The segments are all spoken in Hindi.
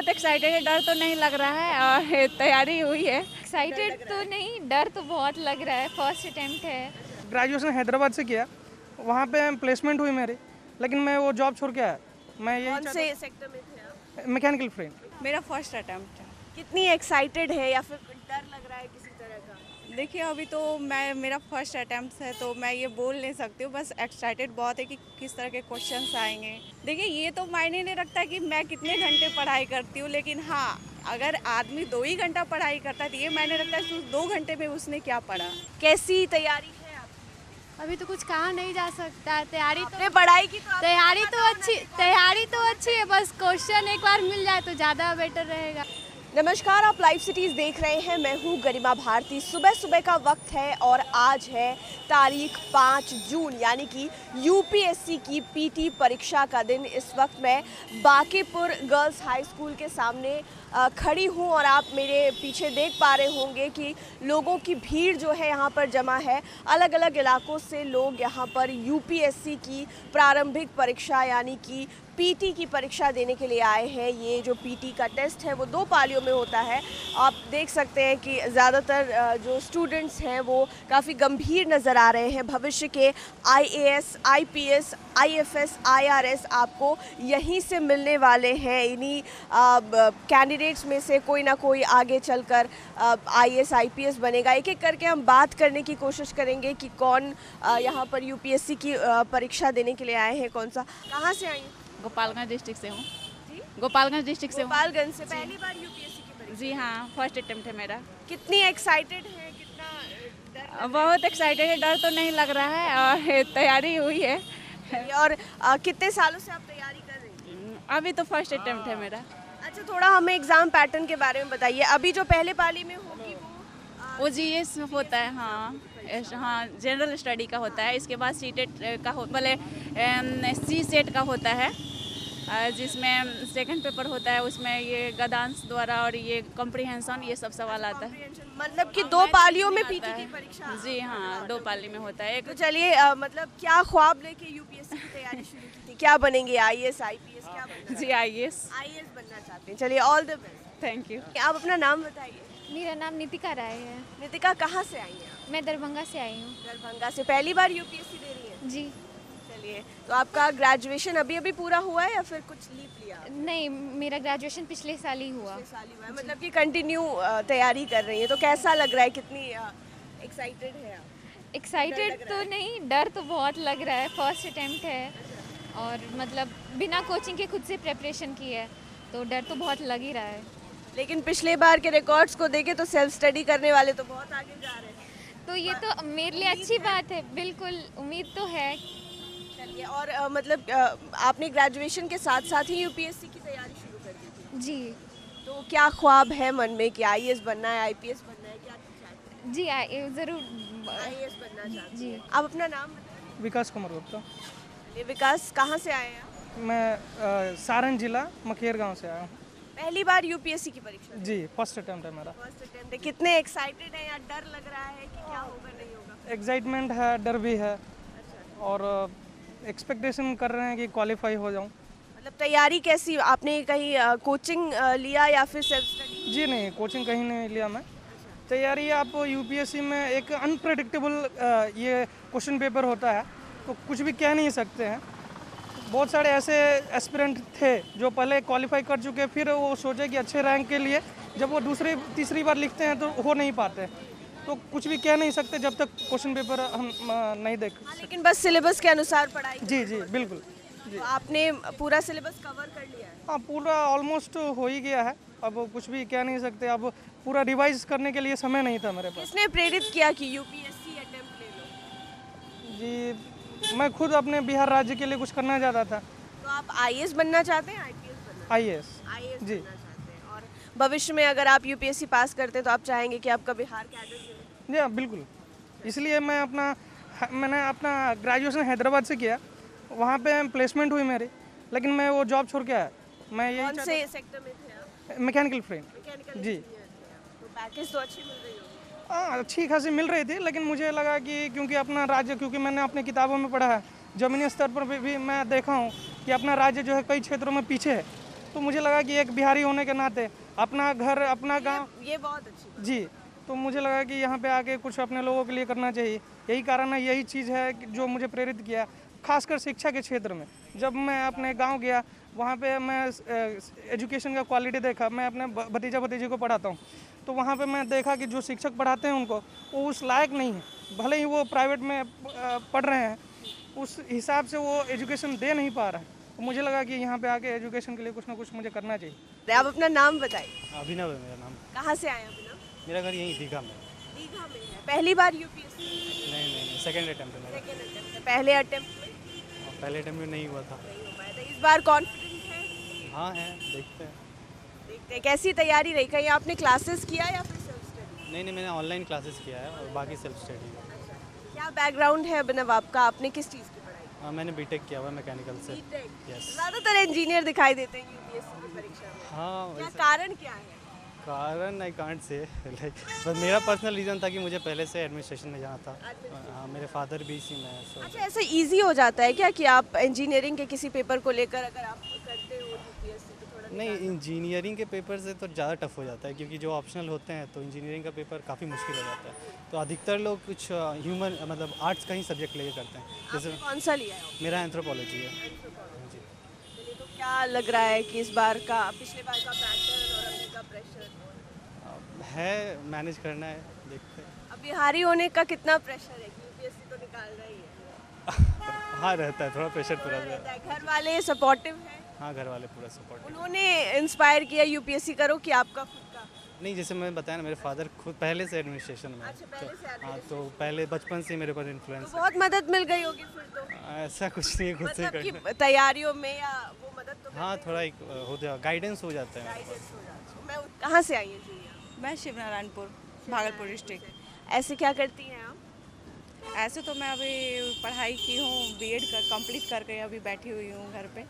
बहुत एक्साइटेड है, डर तो नहीं लग रहा है और तैयारी हुई है। एक्साइटेड तो नहीं, डर तो बहुत लग रहा है। फर्स्ट अटेम्प्ट है। ग्रेजुएशन हैदराबाद से किया, वहाँ पे प्लेसमेंट हुई मेरी, लेकिन मैं वो जॉब छोड़ के आया। मैं कौन यही से सेक्टर में थे आप? Mechanical frame. मेरा फर्स्ट अटेम्प्ट है। कितनी एक्साइटेड है या फिर डर लग रहा है किसी तरह का? देखिए अभी तो मेरा फर्स्ट अटेम्प्ट है तो मैं ये बोल नहीं सकती हूँ, बस एक्साइटेड बहुत है कि किस तरह के क्वेश्चंस आएंगे। देखिए ये तो मायने नहीं रखता कि मैं कितने घंटे पढ़ाई करती हूँ, लेकिन हाँ अगर आदमी 2 ही घंटा पढ़ाई करता है तो ये मायने रखता है कि उस 2 घंटे में उसने क्या पढ़ा। कैसी तैयारी है आपकी? अभी तो कुछ कहा नहीं जा सकता। आपने पढ़ाई की तो आपको तैयारी तो अच्छी है, बस क्वेश्चन एक बार मिल जाए तो ज़्यादा बेटर रहेगा। नमस्कार, आप लाइव सिटीज़ देख रहे हैं। मैं हूं गरिमा भारती। सुबह सुबह का वक्त है और आज है तारीख 5 जून यानी कि यूपीएससी की पीटी परीक्षा का दिन। इस वक्त मैं बांकीपुर गर्ल्स हाई स्कूल के सामने खड़ी हूं और आप मेरे पीछे देख पा रहे होंगे कि लोगों की भीड़ जो है यहाँ पर जमा है। अलग अलग इलाकों से लोग यहाँ पर यूपीएससी की प्रारंभिक परीक्षा यानी कि पीटी की परीक्षा देने के लिए आए हैं। ये जो पीटी का टेस्ट है वो 2 पालियों में होता है। आप देख सकते हैं कि ज़्यादातर जो स्टूडेंट्स हैं वो काफ़ी गंभीर नज़र आ रहे हैं। भविष्य के आईएएस, आईपीएस, आईएफएस, आईआरएस आपको यहीं से मिलने वाले हैं। इन्हीं कैंडिडेट्स में से कोई ना कोई आगे चलकर आईएएस, आईपीएस बनेगा। एक एक करके हम बात करने की कोशिश करेंगे कि कौन यहाँ पर यूपीएससी की परीक्षा देने के लिए आए हैं। कौन सा, कहाँ से आई हैं? गोपालगंज डिस्ट्रिक्ट से हूँ। गोपालगंज डिस्ट्रिक्ट से हूँ। गोपालगंज से पहली बार यूपीएससी की परीक्षा? जी हाँ, फर्स्ट अटेम्प्ट है मेरा। कितनी एक्साइटेड है, कितना डर बहुत एक्साइटेड है, डर तो नहीं लग रहा है और तैयारी हुई है। और कितने सालों से आप तैयारी कर रही हैं? अभी तो फर्स्ट अटेम्प्ट है मेरा। अच्छा, थोड़ा हमें एग्जाम पैटर्न के बारे में बताइए। अभी जो पहले पाली में होगी वो जीएस होता है। हाँ हाँ, जनरल स्टडी का होता है। इसके बाद सीटेट का सी सेट का होता है, जिसमें सेकंड पेपर होता है। उसमें ये गदांश द्वारा और ये कॉम्प्रिहेंशन ये सब सवाल आता है। मतलब कि 2 पालियों में पीटी की परीक्षा? जी हाँ, 2 पाली में होता है। तो चलिए, मतलब क्या ख्वाब लेके यूपीएससी की तैयारी शुरू की थी? क्या बनेंगे, आईएएस, आईपीएस, क्या बनना? जी आईएएस। आईएएस बनना चाहते हैं। चलिए, all the best. Thank you. आप अपना नाम बताइए। मेरा नाम नितिका राय है। नितिका, कहाँ से आई हैं आप? मैं दरभंगा से आई हूँ। दरभंगा से। पहली बार यूपीएससी दे रही हैं? जी चलिए, तो आपका ग्रेजुएशन अभी अभी पूरा हुआ है या फिर कुछ लीव लिया? नहीं, मेरा ग्रेजुएशन पिछले साल ही हुआ। पिछले साल ही हुआ है, मतलब कि कंटिन्यू तैयारी कर रही है। तो कैसा लग रहा है, कितनी एक्साइटेड है आप? एक्साइटेड तो नहीं, डर तो बहुत लग रहा है। फर्स्ट अटेम्प्ट है और मतलब बिना कोचिंग के खुद से प्रेपरेशन की है, तो डर तो बहुत लग ही रहा है। लेकिन पिछले बार के रिकॉर्ड्स को देखे तो सेल्फ स्टडी करने वाले तो बहुत आगे जा रहे हैं। तो ये तो मेरे लिए अच्छी बात है। बिल्कुल, उम्मीद तो है। चलिए, और मतलब आपने ग्रेजुएशन के साथ साथ ही यूपीएससी की तैयारी शुरू कर दी थी? जी तो क्या ख्वाब है मन में कि आईएएस बनना है, आईपीएस बनना है, क्या चाहते हैं? जी, ज़रूर। आईएएस बनना चाहते जी। हैं। आप अपना नाम बताइए। विकास कुमार गुप्ता। चलिए, विकास, कहाँ से आए हैं आप? मैं सारण जिला मखेर गांव से आया हूँ। पहली बार यूपीएससी की परीक्षा? जी, फर्स्ट अटेम्प्ट है मेरा। फर्स्ट अटेम्प्ट है। कितने एक्साइटेड हैं या डर लग रहा है कि क्या होगा नहीं होगा? एक्साइटमेंट है, डर भी है और एक्सपेक्टेशन कर रहे हैं कि क्वालिफाई हो जाऊँ। मतलब तैयारी कैसी, आपने कहीं कोचिंग लिया या फिर सेल्फ स्टडी? जी नहीं, कोचिंग कहीं नहीं लिया मैं। तैयारी आप यूपीएससी में एक अनप्रेडिक्टेबल ये क्वेश्चन पेपर होता है, तो कुछ भी कह नहीं सकते हैं। बहुत सारे ऐसे एस्पिरेंट थे जो पहले क्वालिफाई कर चुके, फिर वो सोचे कि अच्छे रैंक के लिए जब वो दूसरी तीसरी बार लिखते हैं तो हो नहीं पाते। तो कुछ भी कह नहीं सकते जब तक क्वेश्चन पेपर हम नहीं देख सकते। लेकिन बस सिलेबस के अनुसार पढ़ाई? जी जी बिल्कुल। तो आपने पूरा सिलेबस कवर कर लिया है? हाँ, पूरा ऑलमोस्ट हो ही गया है। अब कुछ भी कह नहीं सकते। अब पूरा रिवाइज करने के लिए समय नहीं था मेरे पास। किसने प्रेरित किया कि यूपीएससी अटेम्प्ट ले लो? जी, मैं खुद अपने बिहार राज्य के लिए कुछ करना चाहता था। तो आप आईएएस बनना चाहते हैं, आईपीएस बनना? आईएएस। आईएएस जी। बनना चाहते हैं। और भविष्य में अगर आप यूपीएससी पास करते हैं तो आप चाहेंगे कि आपका बिहार कैडर हो? जी हाँ, बिल्कुल। इसलिए मैंने अपना ग्रेजुएशन हैदराबाद से किया, वहाँ पे प्लेसमेंट हुई मेरी, लेकिन मैं वो जॉब छोड़ के आया। मैं कौन यही से सेक्टर में थे आप? Mechanical frame. मैकेनिकल जी। इंजीनियर थे आप। तो पैकेज तो अच्छी मिल रही होगी? हाँ, अच्छी खासी मिल रही थी, लेकिन मुझे लगा कि क्योंकि अपना राज्य, क्योंकि मैंने अपने किताबों में पढ़ा है, ज़मीनी स्तर पर भी मैं देखा हूँ कि अपना राज्य जो है कई क्षेत्रों में पीछे है। तो मुझे लगा कि एक बिहारी होने के नाते अपना घर अपना गांव ये बहुत अच्छी बात जी, तो मुझे लगा कि यहाँ पे आके कुछ अपने लोगों के लिए करना चाहिए। यही कारण है, यही चीज़ है जो मुझे प्रेरित किया, खासकर शिक्षा के क्षेत्र में। जब मैं अपने गांव गया, वहाँ पे मैं एजुकेशन का क्वालिटी देखा। मैं अपने भतीजा भतीजी को पढ़ाता हूँ, तो वहाँ पे मैं देखा कि जो शिक्षक पढ़ाते हैं उनको, वो उस लायक नहीं है। भले ही वो प्राइवेट में पढ़ रहे हैं, उस हिसाब से वो एजुकेशन दे नहीं पा रहा है। तो मुझे लगा कि यहाँ पे आके एजुकेशन के लिए कुछ ना कुछ मुझे करना चाहिए। है। आप अपना नाम बताइए। अभिनव है मेरा नाम। कहाँ से आए अभिनव? मेरा घर यहीं दीघा में। दीघा में है। पहली बार यूपीएससी? नहीं, सेकंड अटेम्प्ट है मेरा। सेकेंड अटेम्प्ट है। पहले अटेम्प्ट में और पहले अटेम्प्ट में नहीं हुआ था। नहीं हो पाया था। इस बार कॉन्फिडेंट है? हाँ है, देखते हैं। देखते हैं कैसी तैयारी रही। कहीं आपने क्लासेस किया या फिर सेल्फ स्टडी? नहीं, मैंने ऑनलाइन क्लासेस किया है और बाकी सेल्फ स्टडी। क्या बैकग्राउंड है अभिनव आपका? आपने किस चीज़ की पढ़ाई? हाँ, मैंने बीटेक किया हुआ है मैकेनिकल से। यस। ज़्यादातर इंजीनियर दिखाई देते हैं यूपीएससी की परीक्षा में। हाँ, क्या वैसे कारण क्या है? कारण आई कांट से लाइक, बस मेरा पर्सनल रीज़न था कि मुझे पहले से एडमिनिस्ट्रेशन में जाना था। हाँ, मेरे फादर भी इसी में है। सो अच्छा, ऐसे इजी हो जाता है क्या कि आप इंजीनियरिंग के किसी पेपर को लेकर अगर आप करते हो यूपीएससी तो थोड़ा नहीं, इंजीनियरिंग के पेपर से तो ज़्यादा टफ हो जाता है, क्योंकि जो ऑप्शनल होते हैं तो इंजीनियरिंग का पेपर काफ़ी मुश्किल हो जाता है। तो अधिकतर लोग कुछ ह्यूमन मतलब आर्ट्स का ही सब्जेक्ट लेके करते हैं। जैसे कौन सा लिया है? मेरा एंथ्रोपोलॉजी है। जी। चलिए, तो क्या लग रहा है कि इस बार का पिछले बार का पैटर्न और अभी का प्रेशर? है, मैनेज करना है, देखते हैं। अब बिहारी होने का कितना प्रेशर है कि यूपीएससी तो निकाल रही है? हाँ, रहता है थोड़ा प्रेशर पूरा। रहता है। घर वाले सपोर्टिव हैं? हाँ, घर वाले पूरा सपोर्ट। उन्होंने इंस्पायर किया यूपीएससी करो कि आपका खुद का? नहीं, जैसे मैंने बताया ना, मेरे फादर खुद पहले से एडमिनिस्ट्रेशन में हैं। अच्छा, पहले से हाँ, तो पहले बचपन से मेरे पर इन्फ्लुएंस तो बहुत मदद मिल गई होगी फिर तो। ऐसा कुछ नहीं है, खुद से मतलब करना। कि तैयारियों में या वो मदद तो हाँ, थोड़ा एक हो जाए, गाइडेंस हो जाता है। गाइडेंस हो जाती है। मैं कहाँ से आई हूँ जी? मैं शिवनारायणपुर, भागलपुर डिस्ट्रिक्ट। ऐसे क्या करती हैं आप? ऐसे तो मैं अभी पढ़ाई की हूँ, बीएड कंप्लीट करके अभी बैठी हुई हूँ घर पे।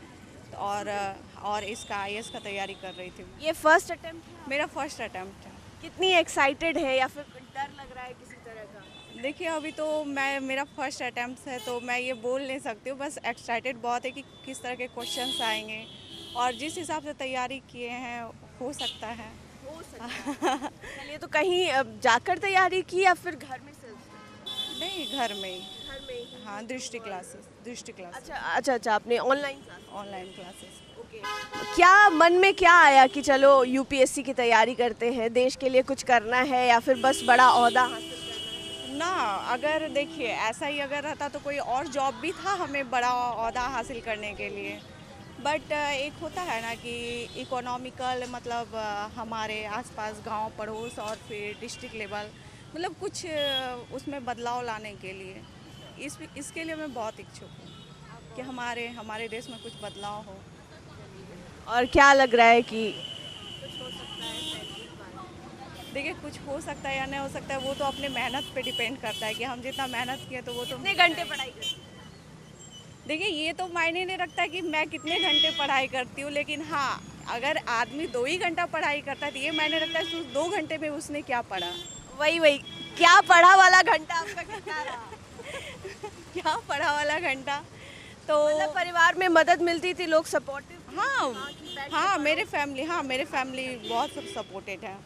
और इसका आईएएस का तैयारी कर रही थी। ये फर्स्ट अटेम्प्ट है? मेरा फर्स्ट अटेम्प्ट है। कितनी एक्साइटेड है या फिर डर लग रहा है किसी तरह का? देखिए, अभी तो मेरा फर्स्ट अटेम्प्ट है, तो मैं ये बोल नहीं सकती हूँ। बस एक्साइटेड बहुत है कि किस तरह के क्वेश्चंस आएंगे, और जिस हिसाब से तैयारी किए हैं हो सकता है। चलिए, तो कहीं जाकर तैयारी की या फिर घर में सेल्फ? नहीं, घर में ही। घर में ही। हाँ, दृष्टि क्लास, अच्छा, आपने online class? Online classes. Okay. क्या मन में क्या आया कि चलो यूपीएससी की तैयारी करते हैं, देश के लिए कुछ करना है या फिर बस बड़ा ओहदा हासिल करना है? ना, अगर देखिए ऐसा ही अगर रहता तो कोई और जॉब भी था हमें बड़ा ओहदा हासिल करने के लिए। बट एक होता है ना कि इकोनॉमिकल, मतलब हमारे आसपास गांव पड़ोस और फिर डिस्ट्रिक्ट लेवल, मतलब कुछ उसमें बदलाव लाने के लिए इसके लिए मैं बहुत इच्छुक हूँ कि हमारे देश में कुछ बदलाव हो। और क्या लग रहा है कि देखिए, कुछ हो सकता है या नहीं हो सकता है, वो तो अपने मेहनत पे डिपेंड करता है कि हम जितना मेहनत किए तो वो तो। कितने घंटे पढ़ाई करते हैं? देखिए, ये तो मायने नहीं रखता कि मैं कितने घंटे पढ़ाई करती हूँ, लेकिन हाँ, अगर आदमी 2 ही घंटा पढ़ाई करता है तो ये मायने रखता है कि उस 2 घंटे में उसने क्या पढ़ा। वही क्या पढ़ा वाला घंटा आपका कितना रहा? क्या पढ़ा वाला घंटा तो मतलब परिवार में मदद मिलती थी, लोग सपोर्टिव? हाँ, मेरे फैमिली बहुत सब सपोर्टेड है।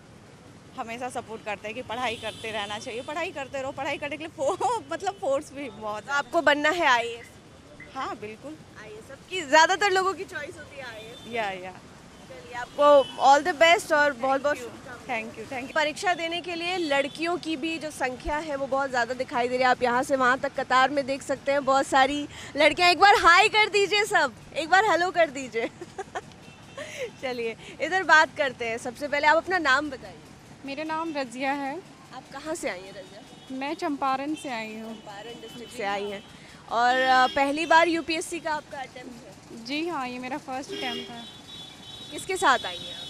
हमेशा सपोर्ट करते हैं कि पढ़ाई करते रहना चाहिए, पढ़ाई करते रहो। पढ़ाई करने के लिए मतलब फोर्स भी बहुत तो है। आपको बनना है आईएएस? हाँ, बिल्कुल। आईएएस सबकी ज़्यादातर लोगों की चॉइस होती है आईएएस। या चलिए, आपको ऑल द बेस्ट और बहुत बहुत थैंक यू। परीक्षा देने के लिए लड़कियों की भी जो संख्या है वो बहुत ज़्यादा दिखाई दे रही है। आप यहाँ से वहाँ तक कतार में देख सकते हैं बहुत सारी लड़कियाँ। एक बार हाई कर दीजिए, सब एक बार हेलो कर दीजिए। चलिए, इधर बात करते हैं। सबसे पहले आप अपना नाम बताइए। मेरा नाम रजिया है। आप कहाँ से आई हैं रजिया? मैं चंपारण से आई हूँ। चंपारण डिस्ट्रिक्ट से आई हैं और पहली बार यूपीएससी का आपका अटेम्प्ट है? जी हाँ, ये मेरा फर्स्ट अटैम्प्ट है। किसके साथ आई हैं आप?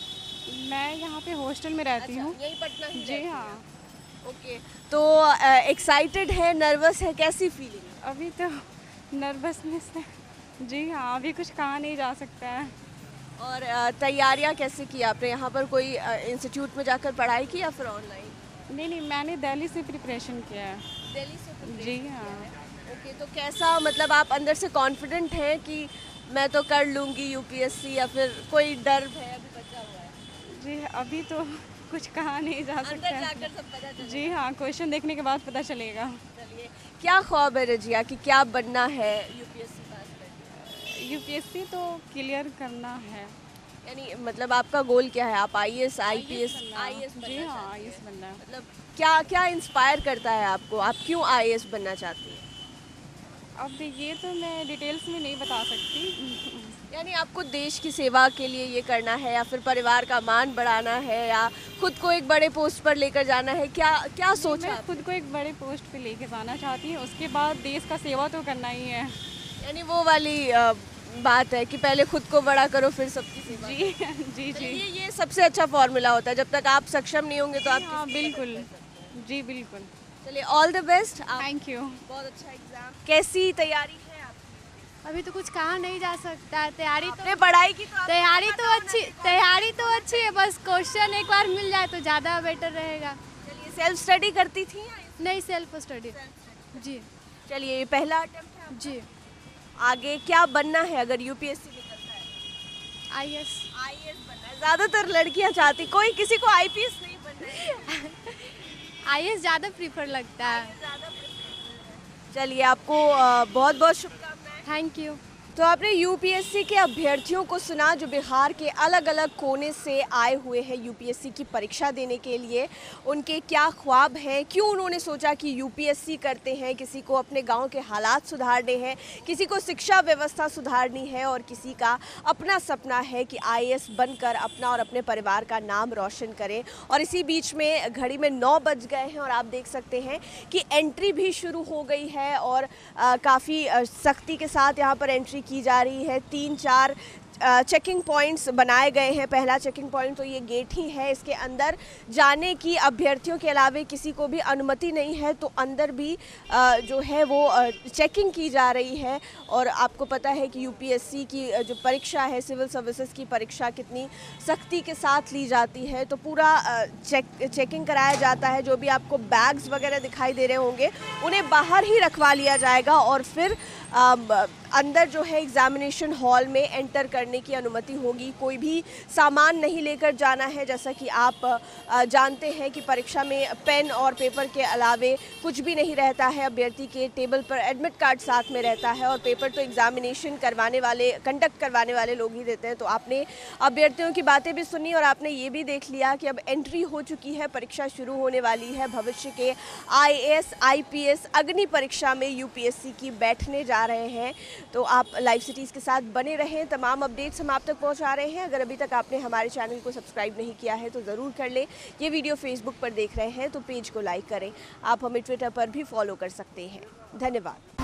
मैं यहाँ पे हॉस्टल में रहती हूँ। यही पटना ही जी रहती हाँ। हैं? ओके, तो एक्साइटेड है, नर्वस है, कैसी फीलिंग? अभी तो नर्वसनेस है। जी हाँ, अभी कुछ कहा नहीं जा सकता है। और तैयारियां कैसे की आपने? यहाँ पर कोई इंस्टीट्यूट में जाकर पढ़ाई की या फिर ऑनलाइन? नहीं, मैंने दिल्ली से प्रिपरेशन किया है। दिल्ली से? जी हाँ। ओके, तो कैसा, मतलब आप अंदर से कॉन्फिडेंट हैं कि मैं तो कर लूँगी यूपीएससी, या फिर कोई डर है अभी बचा हुआ है? जी अभी तो कुछ कहा नहीं जा अंदर सकता जाकर सब पता चलेगा। जी हाँ, क्वेश्चन देखने के बाद पता चलेगा। चलिए, क्या ख्वाब है रजिया कि क्या बनना है यूपीएससी पास करके? यूपीएससी तो क्लियर करना है। यानी मतलब आपका गोल क्या है? आप आईएएस, आईपीएस, आईएएस जी हाँ, आईएएस बनना है। मतलब क्या क्या इंस्पायर करता है आपको? आप क्यों आईएएस बनना चाहती हैं? अब ये तो मैं डिटेल्स में नहीं बता सकती। यानी आपको देश की सेवा के लिए ये करना है, या फिर परिवार का मान बढ़ाना है, या खुद को एक बड़े पोस्ट पर लेकर जाना है? क्या क्या सोचा मैं आपने? खुद को एक बड़े पोस्ट पे लेके जाना चाहती हूँ, उसके बाद देश का सेवा तो करना ही है। यानी वो वाली बात है कि पहले खुद को बड़ा करो फिर सबकी सेवा। जी जी जी ये सबसे अच्छा फॉर्मूला होता है। जब तक आप सक्षम नहीं होंगे तो आप हाँ बिल्कुल, जी बिल्कुल। चलिए, all the best. Thank you. बहुत अच्छा एग्जाम। कैसी तैयारी है आपकी? अभी तो कुछ कहा नहीं जा सकता है। आपने पढ़ाई की तो तैयारी तो अच्छी है, बस क्वेश्चन एक बार मिल जाए तो ज़्यादा बेटर रहेगा। चलिए, सेल्फ स्टडी करती थी या नहीं, सेल्फ स्टडी। जी चलिए, ये पहला अटेम्प्ट है आपका। जी। आगे क्या बनना है अगर यूपीएससी निकलता है? आईएएस। आईएएस बनना है। ज्यादातर लड़कियां चाहती, कोई किसी को आईपीएस नहीं बनना है। आईएएस ज़्यादा प्रीफर लगता है। चलिए, आपको बहुत बहुत शुभकामनाएं। Thank you. तो आपने यूपीएससी के अभ्यर्थियों को सुना जो बिहार के अलग अलग कोने से आए हुए हैं यूपीएससी की परीक्षा देने के लिए। उनके क्या ख्वाब हैं, क्यों उन्होंने सोचा कि यूपीएससी करते हैं। किसी को अपने गांव के हालात सुधारने हैं, किसी को शिक्षा व्यवस्था सुधारनी है, और किसी का अपना सपना है कि आईएएस बनकर अपना और अपने परिवार का नाम रोशन करें। और इसी बीच में घड़ी में 9 बज गए हैं और आप देख सकते हैं कि एंट्री भी शुरू हो गई है, और काफ़ी सख्ती के साथ यहाँ पर एंट्री की जा रही है। 3-4 चेकिंग पॉइंट्स बनाए गए हैं। पहला चेकिंग पॉइंट तो ये गेट ही है, इसके अंदर जाने की अभ्यर्थियों के अलावे किसी को भी अनुमति नहीं है। तो अंदर भी जो है वो चेकिंग की जा रही है। और आपको पता है कि यूपीएससी की जो परीक्षा है, सिविल सर्विसेज की परीक्षा कितनी सख्ती के साथ ली जाती है। तो पूरा चेकिंग कराया जाता है। जो भी आपको बैग्स वगैरह दिखाई दे रहे होंगे उन्हें बाहर ही रखवा लिया जाएगा, और फिर अंदर जो है एग्जामिनेशन हॉल में एंटर करने की अनुमति होगी। कोई भी सामान नहीं लेकर जाना है। जैसा कि आप जानते हैं कि परीक्षा में पेन और पेपर के अलावे कुछ भी नहीं रहता है। अभ्यर्थी के टेबल पर एडमिट कार्ड साथ में रहता है, और पेपर तो एग्जामिनेशन कंडक्ट करवाने वाले लोग ही देते हैं। तो आपने अभ्यर्थियों की बातें भी सुनी, और आपने ये भी देख लिया कि अब एंट्री हो चुकी है, परीक्षा शुरू होने वाली है। भविष्य के आईएएस, आईपीएस, अग्नि परीक्षा में यूपीएससी की बैठने जा रहे हैं। तो आप लाइव सिटीज़ के साथ बने रहें। तमाम अपडेट्स हम आप तक पहुंचा रहे हैं। अगर अभी तक आपने हमारे चैनल को सब्सक्राइब नहीं किया है तो ज़रूर कर लें। ये वीडियो फेसबुक पर देख रहे हैं तो पेज को लाइक करें। आप हमें ट्विटर पर भी फॉलो कर सकते हैं। धन्यवाद।